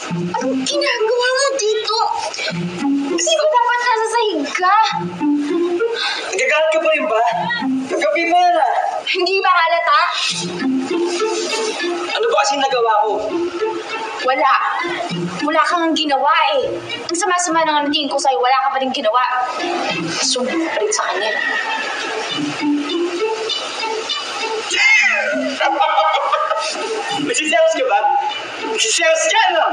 Anong ginagawa mo dito? Sino dapat nasa sahig ka? Nagagalit ka pa rin ba? Nagkapi pa yan ah. Hindi ba halata? Ano ba kasing nagawa ko? Wala. Wala kang ginawa eh. Ang sama-sama ng natingin ko sa'yo, wala ka pa rin ginawa. Sumpa pa rin sa kanya. Magsiselos ka ba? Magsiselos ka, no?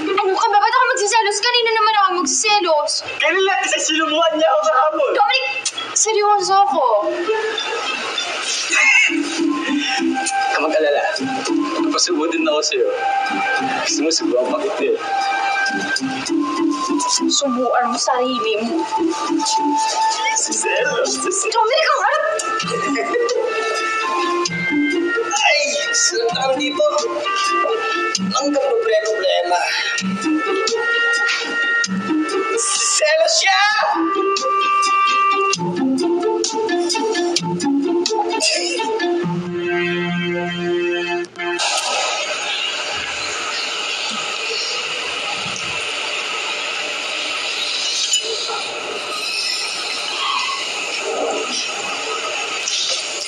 Ano ka ba? Ba't ako magsiselos? Kanina naman ako magsiselos. Kailan lang kasi sinumuhan niya ako kahapon. Dominic, seryoso ako. Ka mag-alala. Napasubo din ako sa'yo. Gusto mo subuhan pa kita eh. Subuan mo sarili mo. Selos. Dominic, ang harap! Ay, sarap na kami dito. Ang problema. Selos siya!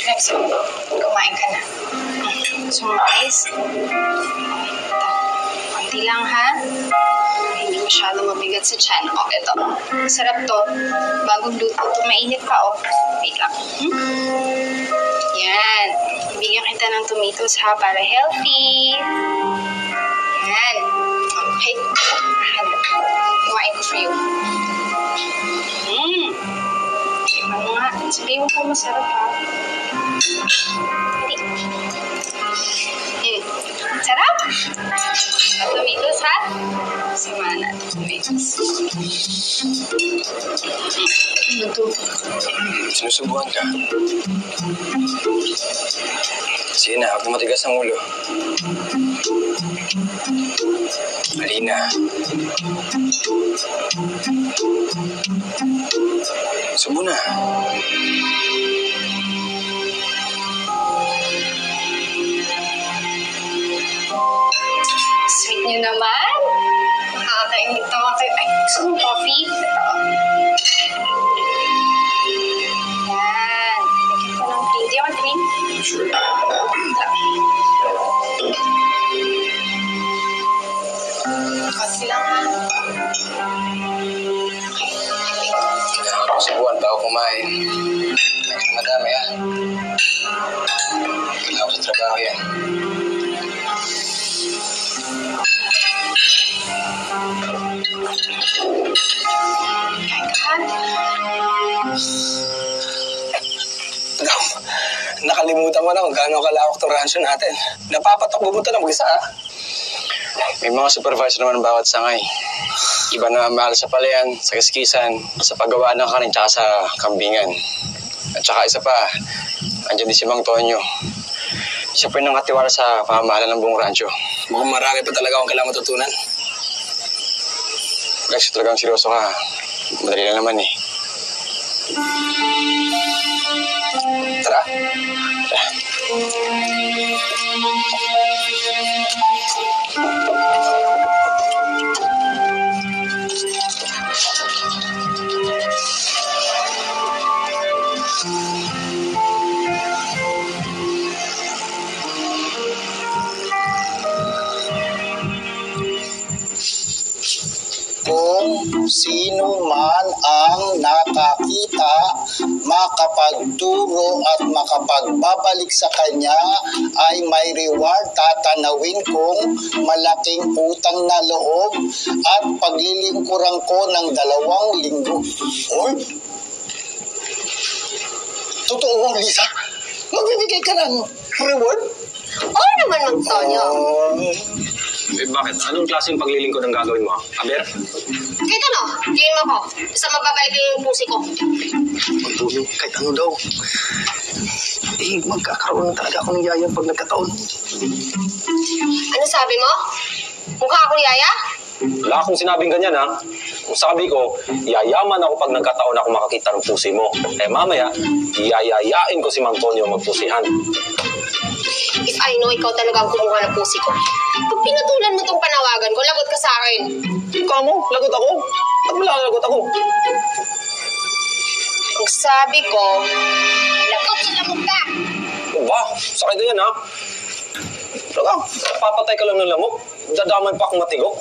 Rex, kumain ka na. Guys, konti lang ha. Hindi masyado mabigat sa tiyan. O, ito. Sarap to. Bagong luto to. Mainit pa, o. Wait lang. Yan. Bigyan kita ng tomatoes ha, para healthy. Yan. Okay. Kumain ko sa'yo. Tignan mo nga. Sabihin mo po masarap ha. Sarap? Tomatoes ha? Samahan natin tomatoes. Ano to? Sinusubuhan ka. Sige na, huwag matigas ang ulo. Alina. Subo na. Sweet nyo naman. Nakakainit naman kayo. Ay, gusto mo coffee? Yan. Bigyan ko ng cream. Di ako cream? Sure. Coffee lang ha. Kailangan ko subuhan bago kumain. Medyo madami yan. Kailangan ko sa trabaho yan. Nakalimutan mo na kung gaano kalawak itong rancho natin. Napapatakbo mo ito na mag-isa, ha? May mga supervisor naman bawat sangay. Iba na mahal sa palayan, sa kiskisan, sa paggawa ng kanin, tsaka sa kambingan. At tsaka isa pa, andyan din si Mang Tonyo. Siya pa yung nakatiwala sa pamamahala ng buong rancho. Mukhang marami pa talaga akong kailangan matutunan. Rex, talagang seryoso ka. Madali lang naman eh. Tara. Kung sino man ang nakakita, makapagturo at makapagbabalik sa kanya ay may reward. Tatanawin kong malaking utang na loob at paglilingkuran ko ng 2 linggo. Oy! Totoo mo, Lisa? Magbibigay ka ng reward? Oo naman, Mang Tonyo. Bakit? Anong klaseng paglilingkod ang gagawin mo? Aber? Kahit ano, tingin mo ko. Basta mababalik yung pusi ko. Magtulong kahit ano daw. Magkakaroon talaga ako ng yayang pag nagkataon. Ano sabi mo? Mukha akong yaya? Wala akong sinabing ganyan, ha? Kung sabi ko, yayaman ako pag nagkataon ako makakita ng pusi mo. Eh mamaya, yayayain ko si Mang Tonyo magpusihan. If I know ikaw talaga ang kumuha ng pusi ko, pag pinutulan mo tong panawagan ko, lagot ka sa ginawa mo? Lagot ako? Ba't mo lagot ako? Ang sabi ko, lagot sa lamok ka! Ano ba? Sakay ka yan, ha? Tara, papatay ka lang ng lamok. Dadamay pa akong matigok.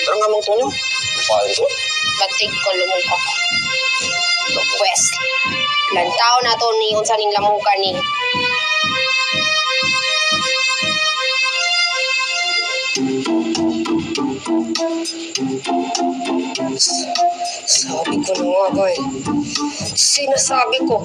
Tara nga, Mang Tonyo. Paano ito? Batig ko lumong ka. Pwes, lantaw na to ni unsa ning lamukan ni. Sabi ko na nga ba eh. Sinasabi ko.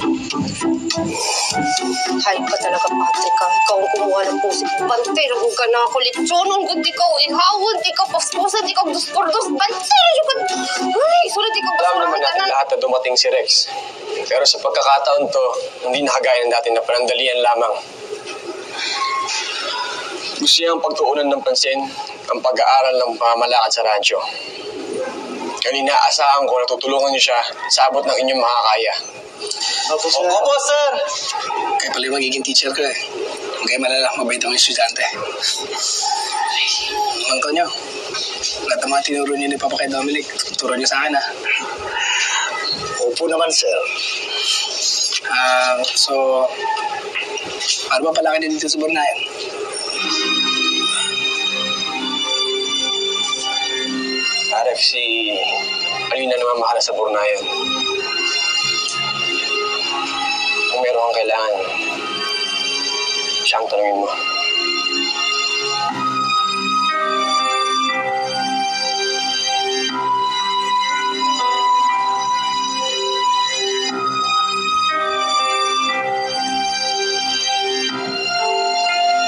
Hayop ka talaga, Patrick, ha? Ikaw ang kumuha ng pusik. Bantay, nagug ka na ako. Litsonon, kung ikaw ihawon, ikaw paspusan, ikaw dos-por-dos. Bantay, nagug ka. Ay, sulit ikaw Alam basurahan naman ka natin na. lahat na dumating si Rex. Pero sa pagkakataon to, hindi nakagaya ng dati na panandalian lamang. Gusto niya ang pagtuunan ng pansin ang pag-aaral ng pamamalakad sa rancho. Kaya inaasahan ko na tutulungan niyo siya sa abot ng inyong makakaya. Opo, sir. Opo, sir. Kaya pala yung magiging teacher ko eh. Huwag kayo malala, mabait ang estudyante. Antonio, lahat ng mga tinuro niyo ni Papa kay Dominic, tuturo niyo sa akin ah. Opo naman, sir. So, paano ba pala kayo dito sa Bornayan? Aref, si Alina naman mahala sa Bornayan. Kung meron kang kailangan, siyang tanungin mo.